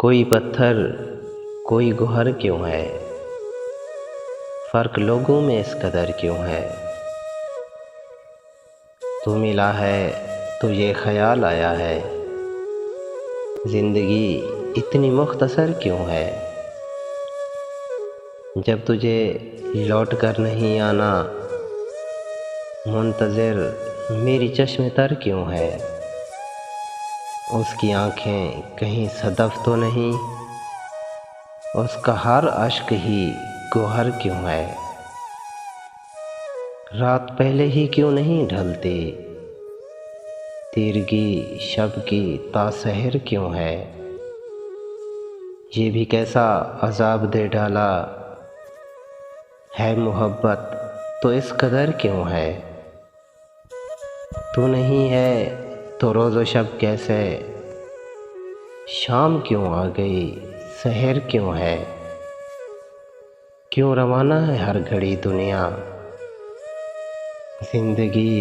کوئی پتھر کوئی گوہر کیوں ہے، فرق لوگوں میں اس قدر کیوں ہے؟ تو ملا ہے تو یہ خیال آیا ہے، زندگی اتنی مختصر کیوں ہے؟ جب تجھے لوٹ کر نہیں آنا، منتظر میری چشم تر کیوں ہے؟ اس کی آنکھیں کہیں صدف تو نہیں، اس کا ہر اشک ہی گوہر کیوں ہے؟ رات پہلے ہی کیوں نہیں ڈھلتی، تیرگی شب کی تا سحر کیوں ہے؟ یہ بھی کیسا عذاب دے ڈالا ہے محبت تو اس قدر کیوں ہے؟ تو نہیں ہے تو روز و شب کیسے، شام کیوں آ گئی سحر کیوں ہے؟ کیوں روانہ ہے ہر گھڑی دنیا، زندگی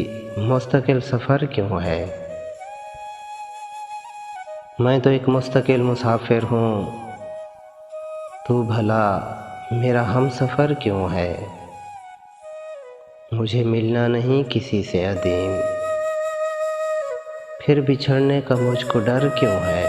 مستقل سفر کیوں ہے؟ میں تو ایک مستقل مسافر ہوں، تو بھلا میرا ہم سفر کیوں ہے؟ مجھے ملنا نہیں کسی سے عدیم، پھر بچھڑنے کا مجھ کو ڈر کیوں ہے؟